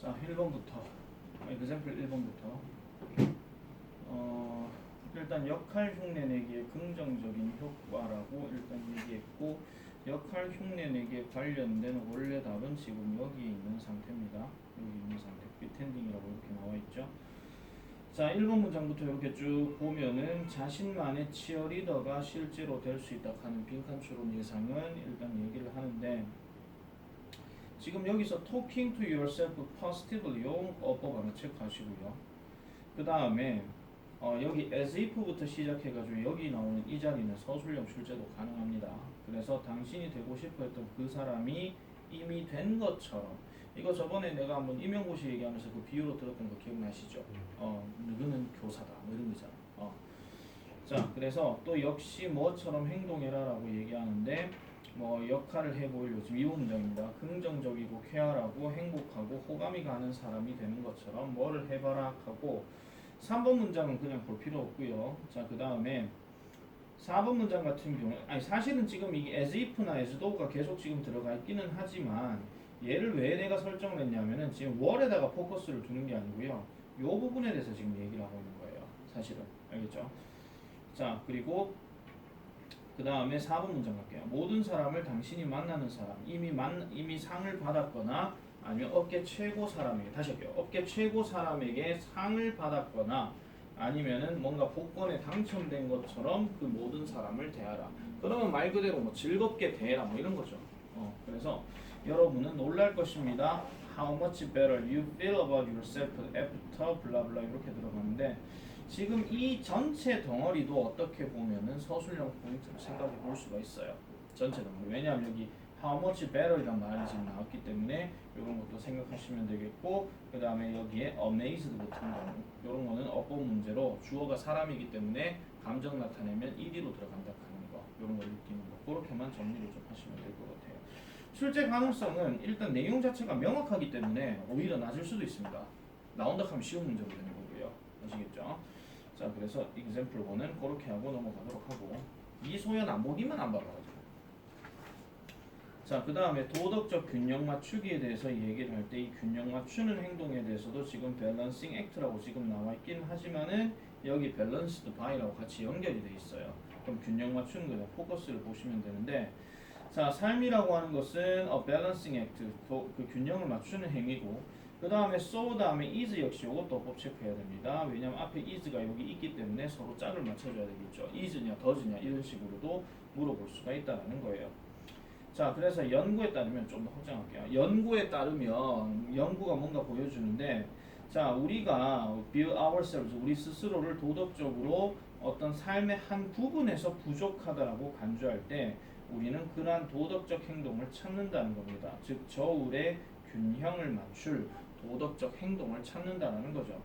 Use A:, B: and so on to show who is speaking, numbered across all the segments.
A: 자, 1번부터 example 1번부터 일단 역할 흉내 내기의 긍정적인 효과라고 일단 얘기했고, 역할 흉내 내기에 관련된 원래 답은 지금 여기 있는 상태입니다. 여기 있는 상태, 비텐딩이라고 이렇게 나와 있죠. 자, 1번 문장부터 이렇게 쭉 보면은 자신만의 치어리더가 실제로 될 수 있다 하는 빈칸추론 예상은 일단 얘기를 하는데, 지금 여기서 talking to yourself positively 요 어법 하나 체크하시고요. 그 다음에 여기 as if부터 시작해가지고 여기 나오는 이 자리는 서술형 출제도 가능합니다. 그래서 당신이 되고 싶어 했던 그 사람이 이미 된 것처럼, 이거 저번에 내가 한번 임용고시 얘기하면서 그 비유로 들었던 거 기억나시죠? 누구는 교사다 뭐 이런 거잖아. 자, 그래서 또 역시 뭐처럼 행동해라 라고 얘기하는데, 뭐 역할을 해보이려고 지금 이 문장입니다. 긍정적이고 쾌활하고 행복하고 호감이 가는 사람이 되는 것처럼 뭐를 해봐라 하고, 3번 문장은 그냥 볼 필요 없고요. 자, 그 다음에 4번 문장 같은 경우, 아니 사실은 지금 이게 as if나 as though가 계속 지금 들어가 있기는 하지만, 얘를 왜 내가 설정을 했냐면은 지금 what에다가 포커스를 두는 게 아니고요, 요 부분에 대해서 지금 얘기를 하고 있는 거예요. 사실은. 알겠죠? 자, 그리고 그 다음에 4번 문장 갈게요. 모든 사람을 당신이 만나는 사람, 이미 상을 받았거나 아니면 업계 최고 사람에게, 다시 할게요. 업계 최고 사람에게 상을 받았거나 아니면은 뭔가 복권에 당첨된 것처럼 그 모든 사람을 대하라. 그러면 말 그대로 뭐 즐겁게 대해라 뭐 이런 거죠. 그래서 여러분은 놀랄 것입니다. How much better you feel about yourself after blah blah 이렇게 들어가는데, 지금 이 전체 덩어리도 어떻게 보면은 서술형 포인트로 생각해 볼 수가 있어요. 전체 덩어리. 왜냐하면 여기 how much better 이란 말이 지금 나왔기 때문에 이런 것도 생각하시면 되겠고, 그 다음에 여기에 amazed 같은 경우 이런 거는 어법 문제로 주어가 사람이기 때문에 감정 나타내면 ed로 들어간다 하는 거, 이런 걸 느끼는 거, 그렇게만 정리를 좀 하시면 될 것 같아요. 출제 가능성은 일단 내용 자체가 명확하기 때문에 오히려 낮을 수도 있습니다. 나온다 하면 쉬운 문제로 되는 거고요. 아시겠죠? 자, 그래서 example 1은 그렇게 하고 넘어가도록 하고, 이 소연 안 보기만 안 봐가지고. 자, 그 다음에 도덕적 균형 맞추기에 대해서 얘기를 할 때 이 균형 맞추는 행동에 대해서도 지금 balancing act라고 지금 나와 있긴 하지만은 여기 balanced by라고 같이 연결이 돼 있어요. 그럼 균형 맞추는 거에 포커스를 보시면 되는데, 자, 삶이라고 하는 것은 balancing act, 그 균형을 맞추는 행위고, 그 다음에 so 다음에 is 역시 이것도 어법 체크해야 됩니다. 왜냐면 앞에 is가 여기 있기 때문에 서로 짝을 맞춰줘야 되겠죠. is냐 does냐 이런 식으로도 물어볼 수가 있다는 거예요. 자, 그래서 연구에 따르면 좀 더 확장할게요. 연구에 따르면 연구가 뭔가 보여주는데, 자, 우리가 build ourselves, 우리 스스로를 도덕적으로 어떤 삶의 한 부분에서 부족하다라고 간주할 때 우리는 그러한 도덕적 행동을 찾는다는 겁니다. 즉 저울의 균형을 맞출 도덕적 행동을 찾는다는 거죠.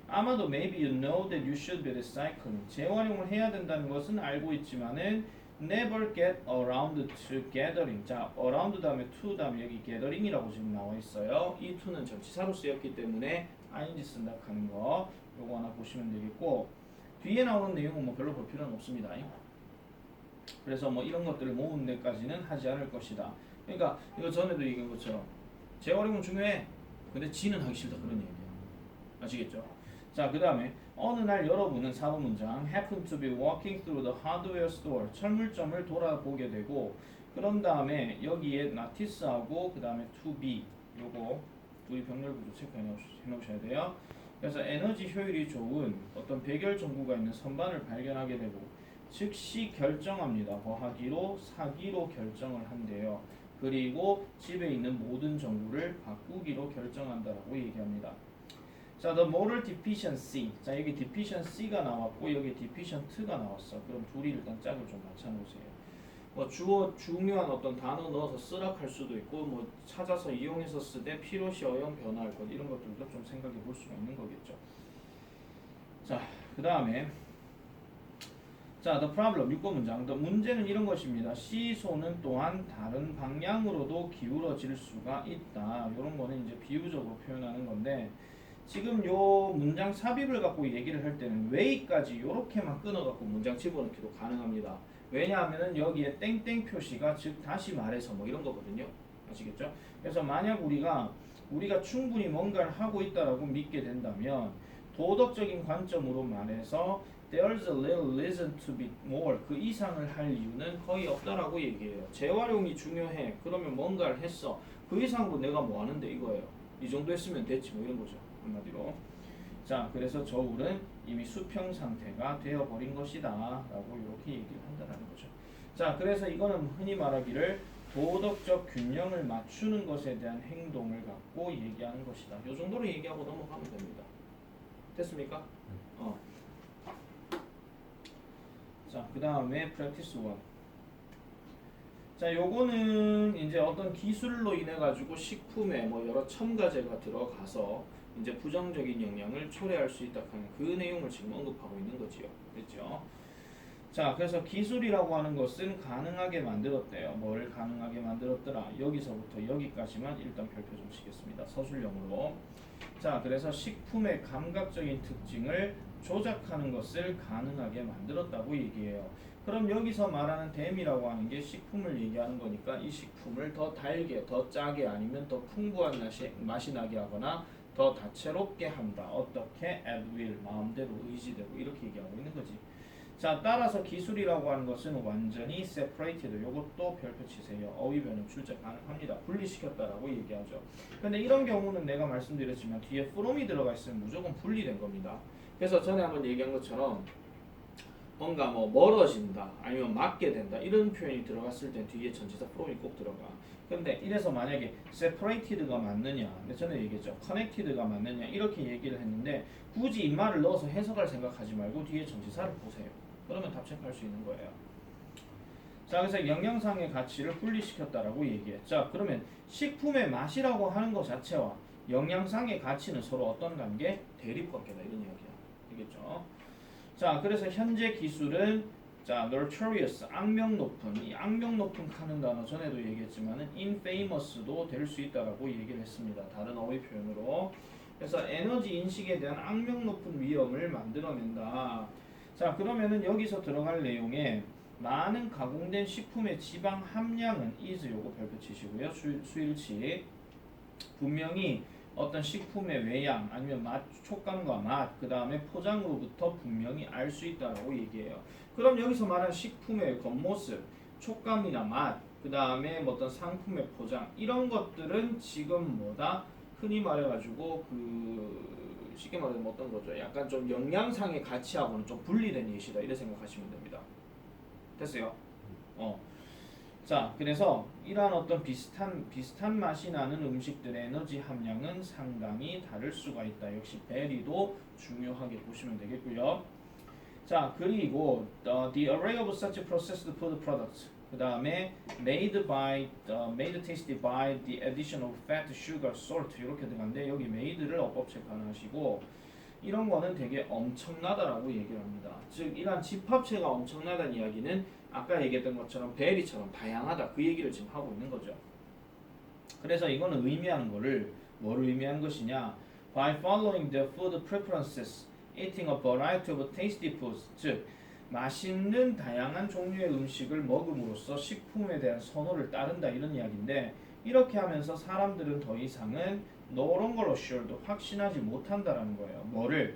A: 아마도 maybe you know that you should be recycling, 재활용을 해야 된다는 것은 알고 있지만은 never get around to gathering. 자, around 다음에 to 다음에 여기 gathering이라고 지금 나와 있어요. 이 to는 전치사로 쓰였기 때문에 ing 쓴다 하는 거, 요거 하나 보시면 되겠고, 뒤에 나오는 내용은 뭐 별로 볼 필요는 없습니다. 그래서 뭐 이런 것들을 모으는 데까지는 하지 않을 것이다. 그러니까 이거 전에도 얘기한 것처럼 재활용은 중요해. 근데 지는 하기 싫다 그런 얘기예요. 아시겠죠? 자, 그 다음에 어느 날 여러분은 4번 문장 happen to be walking through the hardware store, 철물점을 돌아보게 되고, 그런 다음에 여기에 notice하고 그 다음에 to be, 요거 우리 병렬구조 체크해 놓으셔야 돼요. 그래서 에너지 효율이 좋은 어떤 백열 전구가 있는 선반을 발견하게 되고 즉시 결정합니다. 뭐 하기로? 사기로 결정을 한대요. 그리고 집에 있는 모든 전구를 바꾸기로 결정한다라고 얘기합니다. 자, the moral deficiency. 자, 여기 deficiency가 나왔고 여기 deficient가 나왔어. 그럼 둘이 일단 짝을 좀 맞춰놓으세요. 뭐 주어 중요한 어떤 단어 넣어서 쓰라 할 수도 있고, 뭐 찾아서 이용해서 쓰되 필요시 어용 변화할 것, 이런 것들도 좀 생각해 볼 수가 있는 거겠죠. 자, 그 다음에 자, the problem 6번 문장. the 문제는 이런 것입니다. 시소는 또한 다른 방향으로도 기울어질 수가 있다. 이런 거는 이제 비유적으로 표현하는 건데, 지금 요 문장 삽입을 갖고 얘기를 할 때는 way까지 요렇게만 끊어갖고 문장 집어넣기도 가능합니다. 왜냐하면은 여기에 땡땡 표시가 즉 다시 말해서 뭐 이런 거거든요. 아시겠죠? 그래서 만약 우리가 우리가 충분히 뭔가를 하고 있다라고 믿게 된다면 도덕적인 관점으로 말해서 there's a little reason to be more 그 이상을 할 이유는 거의 없다라고 얘기해요. 재활용이 중요해. 그러면 뭔가를 했어. 그 이상으로 내가 뭐 하는데 이거예요. 이 정도 했으면 됐지 뭐 이런 거죠. 한마디로. 자, 그래서 저울은 이미 수평 상태가 되어버린 것이다 라고 이렇게 얘기를 한다는 거죠. 자, 그래서 이거는 흔히 말하기를 도덕적 균형을 맞추는 것에 대한 행동을 갖고 얘기하는 것이다. 이 정도로 얘기하고 넘어가면 됩니다. 됐습니까? 자, 그 다음에 practice 1. 자, 요거는 이제 어떤 기술로 인해 가지고 식품에 뭐 여러 첨가제가 들어가서 이제 부정적인 영향을 초래할 수 있다 하는 그 내용을 지금 언급하고 있는 거지요. 됐죠? 자, 그래서 기술이라고 하는 것은 가능하게 만들었대요. 뭘 가능하게 만들었더라? 여기서부터 여기까지만 일단 별표 좀 치겠습니다. 서술형으로. 자, 그래서 식품의 감각적인 특징을 조작하는 것을 가능하게 만들었다고 얘기해요. 그럼 여기서 말하는 댐이라고 하는 게 식품을 얘기하는 거니까 이 식품을 더 달게, 더 짜게 아니면 더 풍부한 맛이 나게 하거나 더 다채롭게 한다. 어떻게? at will, 마음대로 의지대로 이렇게 얘기하고 있는 거지. 자, 따라서 기술이라고 하는 것은 완전히 separated. 요것도 별표 치세요. 어휘 변형 출제 가능합니다. 분리시켰다라고 얘기하죠. 근데 이런 경우는 내가 말씀드렸지만 뒤에 from이 들어가 있으면 무조건 분리된 겁니다. 그래서 전에 한번 얘기한 것처럼 뭔가 뭐 멀어진다 아니면 맞게 된다 이런 표현이 들어갔을 때 뒤에 전치사 from이 꼭 들어가. 근데 이래서 만약에 separated가 맞느냐, 근데 전에 얘기했죠. connected가 맞느냐 이렇게 얘기를 했는데 굳이 이 말을 넣어서 해석할 생각하지 말고 뒤에 전치사를 보세요. 그러면 답책할 수 있는 거예요. 자, 그래서 영양상의 가치를 분리시켰다라고 얘기해. 자, 그러면 식품의 맛이라고 하는 것 자체와 영양상의 가치는 서로 어떤 관계? 대립관계다 이런 이야기야. 알겠죠? 자, 그래서 현재 기술은 자, notorious, 악명 높은. 이 악명 높은 하는 단어 전에도 얘기했지만은 infamous도 될 수 있다라고 얘기를 했습니다. 다른 어휘 표현으로. 그래서 에너지 인식에 대한 악명 높은 위험을 만들어낸다. 자, 그러면은 여기서 들어갈 내용에 많은 가공된 식품의 지방 함량은 is 요거 별표 치시고요. 수일치. 분명히 어떤 식품의 외양 아니면 맛, 촉감과 맛, 그 다음에 포장으로부터 분명히 알 수 있다고 얘기해요. 그럼 여기서 말하는 식품의 겉모습, 촉감이나 맛, 그 다음에 어떤 상품의 포장 이런 것들은 지금 뭐다? 흔히 말해가지고 쉽게 말하면 어떤 거죠? 약간 좀 영양상의 가치하고는 좀 분리된 예시다 이렇게 생각하시면 됩니다. 됐어요? 자, 그래서 이러한 어떤 비슷한 맛이 나는 음식들의 에너지 함량은 상당히 다를 수가 있다. 역시 베리도 중요하게 보시면 되겠고요. 자, 그리고 the array of such processed food products 그 다음에 made tasty by the addition of fat, sugar, salt 이렇게 들어가는데 여기 made를 어법 체크하시고 이런 거는 되게 엄청나다라고 얘기를 합니다. 즉 이러한 집합체가 엄청나다는 이야기는 아까 얘기했던 것처럼 베리처럼 다양하다 그 얘기를 지금 하고 있는 거죠. 그래서 이거는 의미하는 거를 뭐를 의미하는 것이냐? By following the food preferences, eating a variety of tasty foods, 즉 맛있는 다양한 종류의 음식을 먹음으로써 식품에 대한 선호를 따른다 이런 이야기인데 이렇게 하면서 사람들은 더 이상은 no longer assured 확신하지 못한다라는 거예요. 뭐를?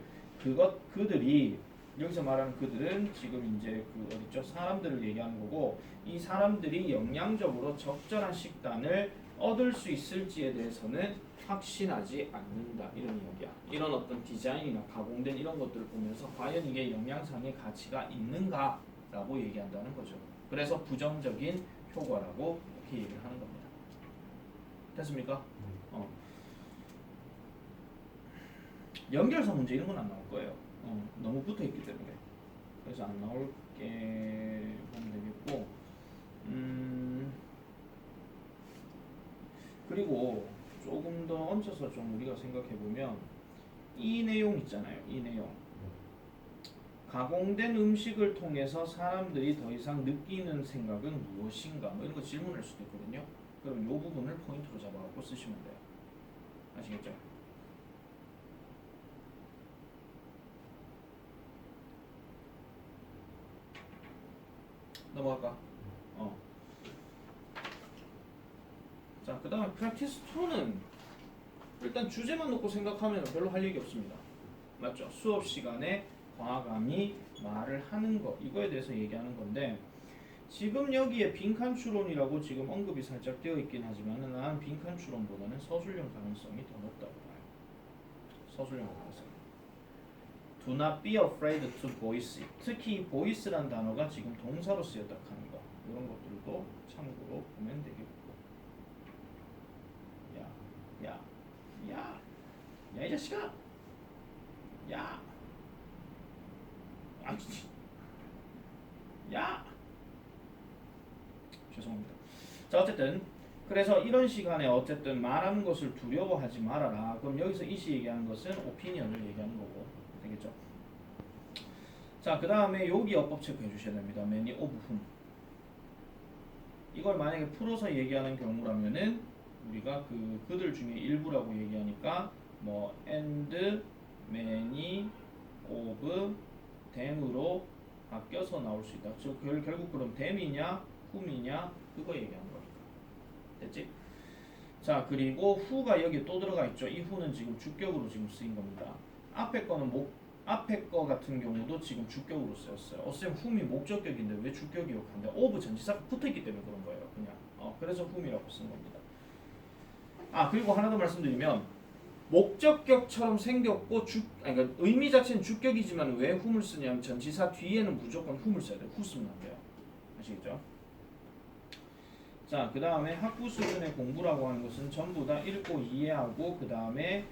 A: 그들이 여기서 말하는 그들은 지금 이제 어디죠? 사람들을 얘기하는 거고 이 사람들이 영양적으로 적절한 식단을 얻을 수 있을지에 대해서는 확신하지 않는다 이런 이야기야. 이런 어떤 디자인이나 가공된 이런 것들을 보면서 과연 이게 영양상의 가치가 있는가라고 얘기한다는 거죠. 그래서 부정적인 효과라고 이렇게 얘기를 하는 겁니다. 됐습니까? 연결선 문제 이런 건 안 나올 거예요. 너무 붙어 있기 때문에. 그래서 안 나올게 보면 되겠고, 그리고 조금 더 얹혀서 좀 우리가 생각해 보면 이 내용 있잖아요. 이 내용. 가공된 음식을 통해서 사람들이 더 이상 느끼는 생각은 무엇인가? 뭐 이런 거 질문할 수도 있거든요. 그럼 이 부분을 포인트로 잡아갖고 쓰시면 돼요. 아시겠죠? 넘어갈까? 자, 그 다음에 practice 2는 일단 주제만 놓고 생각하면 별로 할 얘기 없습니다. 맞죠? 수업 시간에 과감히 말을 하는 거 이거에 대해서 얘기하는 건데 지금 여기에 빈칸 추론이라고 지금 언급이 살짝 되어 있긴 하지만 나는 빈칸 추론보다는 서술형 가능성이 더 높다고 봐요. 서술형 가능성. Do not be afraid to voice it. 특히 voice란 단어가 지금 동사로 쓰였다 하는 거 이런 것들도 참고로 보면 되겠고. 야 이 자식아! 야! 아, 야! 죄송합니다. 자, 어쨌든 그래서 이런 시간에 어쨌든 말하는 것을 두려워하지 말아라. 그럼 여기서 이시 얘기하는 것은 오피니언을 얘기하는 거고 되겠죠? 자, 그 다음에 여기 어법 체크해 주셔야 됩니다. many of whom. 이걸 만약에 풀어서 얘기하는 경우라면은 우리가 그들 중에 일부라고 얘기하니까 뭐 and many of them으로 바뀌어서 나올 수 있다. 즉 결국 그럼 them이냐 whom이냐 그거 얘기하는 거니까. 됐지? 자, 그리고 who가 여기 또 들어가 있죠. 이 who는 지금 주격으로 지금 쓰인 겁니다. 앞에 거 같은 경우도 지금 주격으로 쓰였어요. 쌤 whom이 목적격인데 왜 주격이 욕한데? of 전치사가 붙어있기 때문에 그런 거예요. 그냥 그래서 whom이라고 쓴 겁니다. 그리고 하나 더 말씀드리면 목적격처럼 생겼고 그러니까 의미 자체는 주격이지만 왜 whom을 쓰냐면 전치사 뒤에는 무조건 whom을 써야 돼요. who 쓰면 안 돼요. 아시겠죠? 자, 그 다음에 학부 수준의 공부라고 하는 것은 전부 다 읽고 이해하고 그 다음에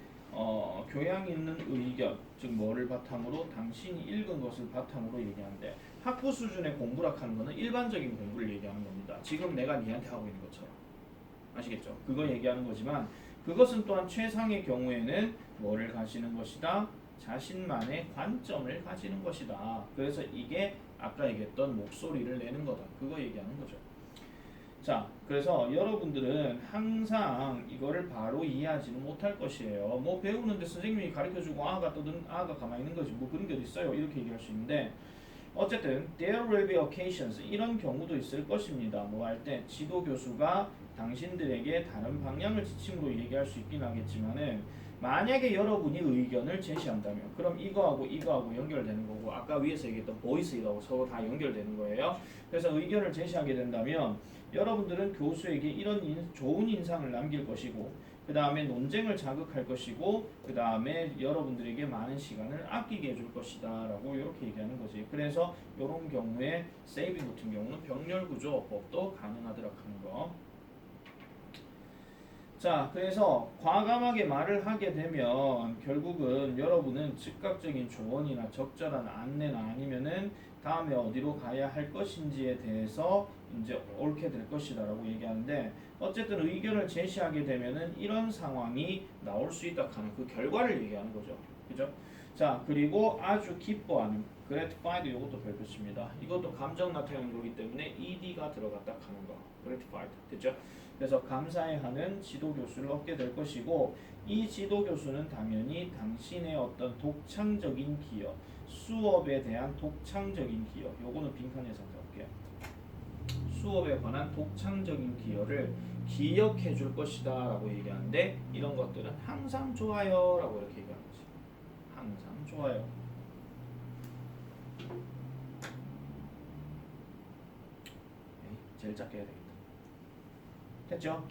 A: 교양 있는 의견, 즉 뭐를 바탕으로 당신이 읽은 것을 바탕으로 얘기하는데 학부 수준의 공부라 하는 것은 일반적인 공부를 얘기하는 겁니다. 지금 내가 니한테 하고 있는 것처럼. 아시겠죠? 그거 얘기하는 거지만 그것은 또한 최상의 경우에는 뭐를 가지는 것이다? 자신만의 관점을 가지는 것이다. 그래서 이게 아까 얘기했던 목소리를 내는 거다. 그거 얘기하는 거죠. 자, 그래서 여러분들은 항상 이거를 바로 이해하지는 못할 것이에요. 뭐 배우는데 선생님이 가르쳐주고 아가 가만히 있는 거지 뭐 그런 게 어디 있어요? 이렇게 얘기할 수 있는데 어쨌든 there will be occasions 이런 경우도 있을 것입니다. 뭐 할 때 지도 교수가 당신들에게 다른 방향을 지침으로 얘기할 수 있긴 하겠지만은 만약에 여러분이 의견을 제시한다면 그럼 이거하고 연결되는 거고 아까 위에서 얘기했던 보이스하고 서로 다 연결되는 거예요. 그래서 의견을 제시하게 된다면 여러분들은 교수에게 이런 좋은 인상을 남길 것이고 그 다음에 논쟁을 자극할 것이고 그 다음에 여러분들에게 많은 시간을 아끼게 해줄 것이다 라고 이렇게 얘기하는 거지. 그래서 이런 경우에 세이빙 같은 경우는 병렬구조어법도 가능하더라 하는 거. 자, 그래서 과감하게 말을 하게 되면 결국은 여러분은 즉각적인 조언이나 적절한 안내나 아니면은 다음에 어디로 가야 할 것인지에 대해서 이제 옳게 될 것이다 라고 얘기하는데 어쨌든 의견을 제시하게 되면은 이런 상황이 나올 수 있다 하는 그 결과를 얘기하는 거죠. 그죠? 자, 그리고 아주 기뻐하는 gratified 이것도 별표입니다. 이것도 감정 나타내는 거기 때문에 ed가 들어갔다 하는 거. gratified. 됐죠? 그래서 감사해하는 지도 교수를 얻게 될 것이고 이 지도 교수는 당연히 당신의 어떤 독창적인 기여, 수업에 대한 독창적인 기여, 요거는 빈칸에서 잡을게요. 수업에 관한 독창적인 기여를 기억해 줄 것이다 라고 얘기하는데 이런 것들은 항상 좋아요 라고 이렇게 얘기하는 거지. 항상 좋아요. 제일 작게 해야 되겠다. 됐죠?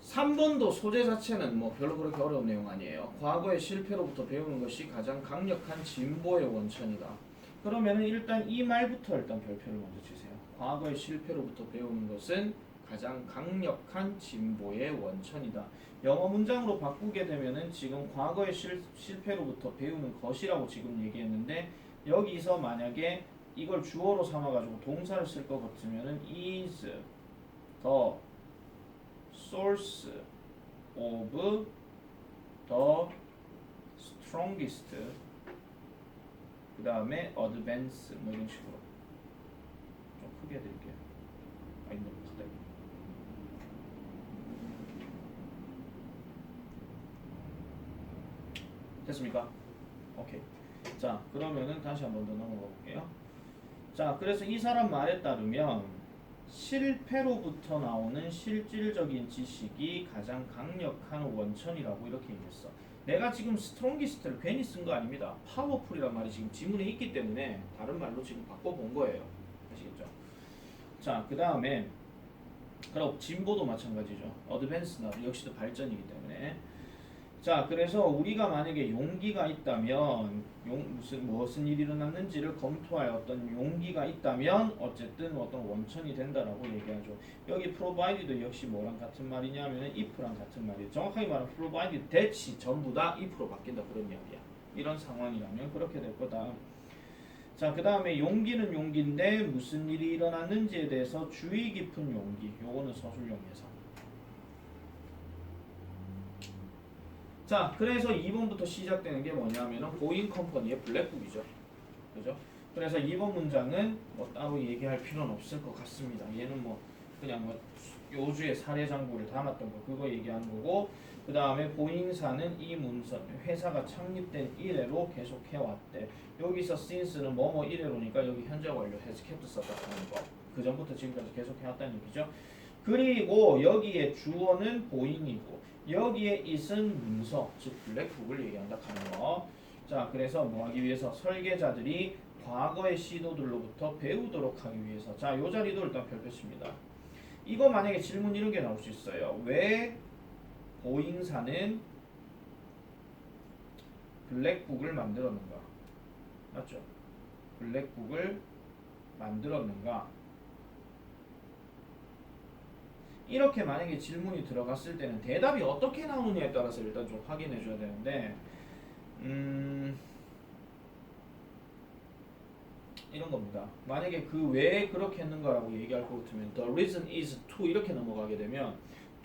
A: 3번도 소재 자체는 뭐 별로 그렇게 어려운 내용 아니에요. 과거의 실패로부터 배우는 것이 가장 강력한 진보의 원천이다. 그러면은 일단 이 말부터 일단 별표를 먼저 주세요. 과거의 실패로부터 배우는 것은 가장 강력한 진보의 원천이다. 영어 문장으로 바꾸게 되면은 지금 과거의 실패로부터 배우는 것이라고 지금 얘기했는데 여기서 만약에 이걸 주어로 삼아가지고 동사를 쓸 것 같으면은 is the source of the strongest 그 다음에 advance 뭐 이런 식으로 좀 크게 해드릴게요. 너무 크다. 됐습니까? 오케이. 자, 그러면은 다시 한 번 더 넘어가 볼게요. 자, 그래서 이 사람 말에 따르면 실패로부터 나오는 실질적인 지식이 가장 강력한 원천이라고 이렇게 얘기했어. 내가 지금 스트롱기스트를 괜히 쓴 거 아닙니다. 파워풀이란 말이 지금 지문에 있기 때문에 다른 말로 지금 바꿔본 거예요. 아시겠죠? 자, 그 다음에 그럼 진보도 마찬가지죠. 어드밴스나 역시도 발전이기 때문에. 자, 그래서 우리가 만약에 용기가 있다면 무슨 일이 일어났는지를 검토할 어떤 용기가 있다면 어쨌든 어떤 원천이 된다라고 얘기하죠. 여기 provided 역시 뭐랑 같은 말이냐면은 if랑 같은 말이에요. 정확하게 말하면 provided that이 전부 다 if로 바뀐다 그런 이야기야. 이런 상황이라면 그렇게 될 거다. 자, 그 다음에 용기는 용기인데 무슨 일이 일어났는지에 대해서 주의 깊은 용기. 요거는 서술용에서. 자, 그래서 2번부터 시작되는 게 뭐냐면은 보잉 컴퍼니의 블랙북이죠. 그죠? 그래서 2번 문장은 뭐 따로 얘기할 필요는 없을 것 같습니다. 얘는 뭐 그냥 뭐 요주의 사례 장부를 담았던 거 그거 얘기하는 거고, 그 다음에 보잉사는 이 문서 회사가 창립된 이래로 계속 해왔대. 여기서 since는 뭐뭐 이래로니까 여기 현재 완료 has kept 썼다는 거. 그 전부터 지금까지 계속 해왔다는 얘기죠. 그리고 여기에 주어는 보잉이고 여기에 is은 문서, 즉 블랙북을 얘기한다 하는 거. 자, 그래서 뭐 하기 위해서 설계자들이 과거의 시도들로부터 배우도록 하기 위해서. 자, 요 자리도 일단 별표 칩니다. 이거 만약에 질문 이런 게 나올 수 있어요. 왜 보잉사는 블랙북을 만들었는가? 맞죠? 블랙북을 만들었는가? 이렇게 만약에 질문이 들어갔을 때는 대답이 어떻게 나오느냐에 따라서 일단 좀 확인해 줘야 되는데, 이런 겁니다. 만약에 그 왜 그렇게 했는가라고 얘기할 것 같으면 the reason is to 이렇게 넘어가게 되면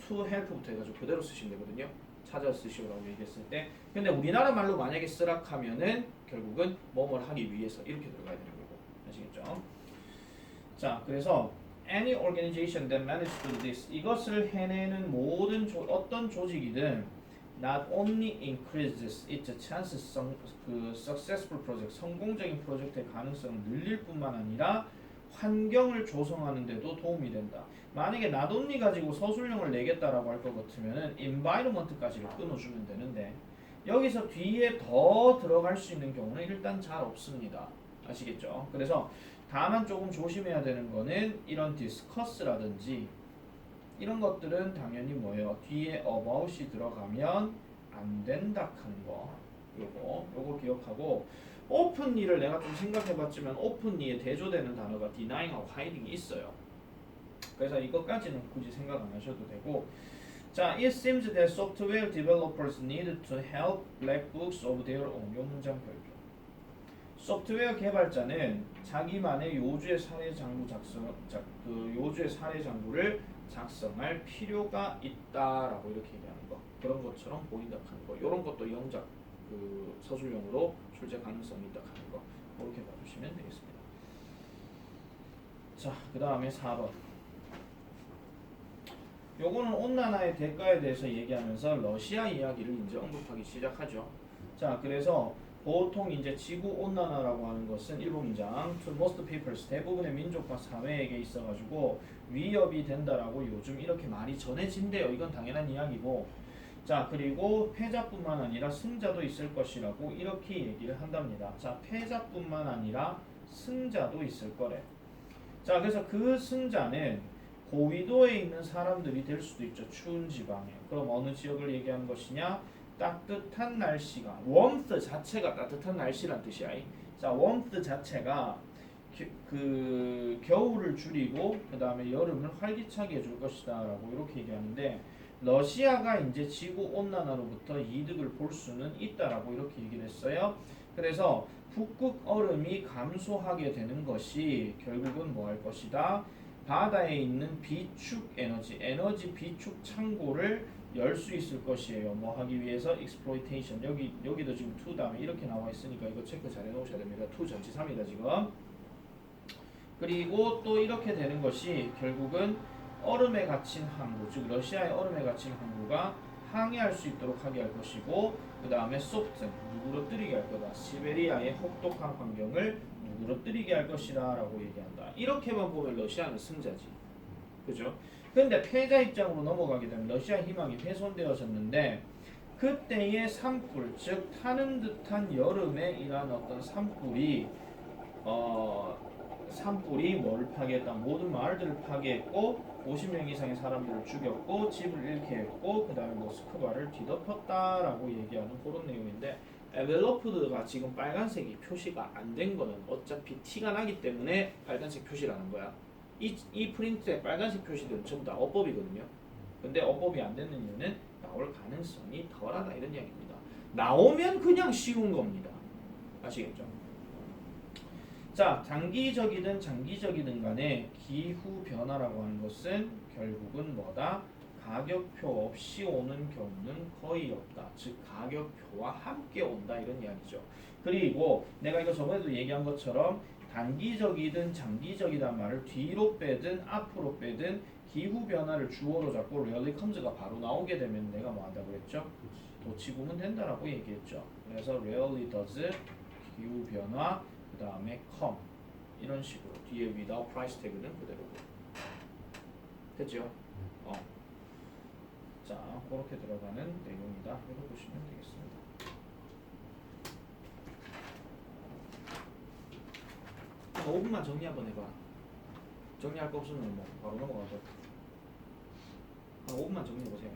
A: to help부터 해가지고 그대로 쓰시면 되거든요. 찾아 쓰시오라고 얘기했을 때. 근데 우리나라 말로 만약에 쓰락 하면은 결국은 뭐뭘 하기 위해서 이렇게 들어가야 되는 거고. 아시겠죠? 자, 그래서 any organization that manages to do this, 이것을 해내는 모든 어떤 조직이든 not only increases its chances successful project, 성공적인 프로젝트의 가능성을 늘릴 뿐만 아니라 환경을 조성하는 데도 도움이 된다. 만약에 not only 가지고 서술형을 내겠다라고 할 것 같으면은 environment까지를 끊어주면 되는데 여기서 뒤에 더 들어갈 수 있는 경우는 일단 잘 없습니다. 아시겠죠? 그래서 다만 조금 조심해야 되는 거는 이런 discuss라든지 이런 것들은 당연히 뭐예요? 뒤에 about이 들어가면 안 된다 하는 거. 요거 기억하고, openly를 내가 좀 생각해봤지만 openly에 대조되는 단어가 denying하고 hiding이 있어요. 그래서 이것까지는 굳이 생각 안 하셔도 되고, 자, it seems that software developers need to help black books of their own. 요 문장 별표. 소프트웨어 개발자는 자기만의 요주의 사례 장부 요주의 사례 장부를 작성할 필요가 있다라고 이렇게 얘기하는 거. 그런 것처럼 보인다 하는 거. 이런 것도 영작 서술형으로 출제 가능성이 있다 하는 거. 그렇게 봐주시면 되겠습니다. 자, 그 다음에 4번. 요거는 온난화의 대가에 대해서 얘기하면서 러시아 이야기를 이제 언급하기 시작하죠. 자, 그래서 보통 이제 지구 온난화라고 하는 것은 1번 문장 to most peoples, 대부분의 민족과 사회에게 있어가지고 위협이 된다라고 요즘 이렇게 많이 전해진대요. 이건 당연한 이야기고, 자, 그리고 패자뿐만 아니라 승자도 있을 것이라고 이렇게 얘기를 한답니다. 자, 패자뿐만 아니라 승자도 있을 거래. 자, 그래서 그 승자는 고위도에 있는 사람들이 될 수도 있죠. 추운 지방에. 그럼 어느 지역을 얘기하는 것이냐? 따뜻한 날씨가, warmth 자체가 따뜻한 날씨란 뜻이야. 자, warmth 자체가 그 겨울을 줄이고 그 다음에 여름을 활기차게 해줄 것이다 라고 이렇게 얘기하는데, 러시아가 이제 지구 온난화로부터 이득을 볼 수는 있다라고 이렇게 얘기를 했어요. 그래서 북극 얼음이 감소하게 되는 것이 결국은 뭐 할 것이다? 바다에 있는 비축 에너지 비축 창고를 열 수 있을 것이에요. 뭐 하기 위해서 exploitation. 여기도 지금 to 다음에 이렇게 나와 있으니까 이거 체크 잘 해놓으셔야 됩니다. to 전치사입니다 지금. 그리고 또 이렇게 되는 것이 결국은 얼음에 갇힌 항구, 즉 러시아의 얼음에 갇힌 항구가 항해할 수 있도록 하게 할 것이고, 그 다음에 soft, 누그러뜨리게 할 거다. 시베리아의 혹독한 환경을 누그러뜨리게 할 것이다 라고 얘기한다. 이렇게만 보면 러시아는 승자지. 그죠? 근데 패자 입장으로 넘어가게 되면 러시아 희망이 훼손되어졌는데 그때의 산불, 즉 타는 듯한 여름에 이러한 어떤 산불이 산불이 뭘 파괴했다? 모든 마을들을 파괴했고 50명 이상의 사람들을 죽였고 집을 잃게 했고 그 다음에 모스크바를 뒤덮었다라고 얘기하는 그런 내용인데 에벨로프드가 지금 빨간색이 표시가 안 된 거는 어차피 티가 나기 때문에 빨간색 표시라는 거야. 이 프린트의 빨간색 표시들은 전부 다 어법이거든요. 근데 어법이 안 되는 이유는 나올 가능성이 덜하다 이런 이야기입니다. 나오면 그냥 쉬운 겁니다. 아시겠죠? 자, 단기적이든 장기적이든 간에 기후 변화라고 하는 것은 결국은 뭐다? 가격표 없이 오는 경우는 거의 없다. 즉 가격표와 함께 온다 이런 이야기죠. 그리고 내가 이거 저번에도 얘기한 것처럼 단기적이든 장기적이란 말을 뒤로 빼든 앞으로 빼든 기후 변화를 주어로 잡고 rarely comes가 바로 나오게 되면 내가 뭐 한다고 했죠? 도치구면 된다라고 얘기했죠. 그래서 rarely does 기후 변화 그 다음에 come 이런 식으로 뒤에 without price tag는 그대로고 됐죠? 자 그렇게 들어가는 내용이다 이렇게 보시면 되겠습니다. 5분만 정리 한번 해봐. 정리할 거 없으면 뭐 바로 넘어가죠. 5분만 정리해보세요.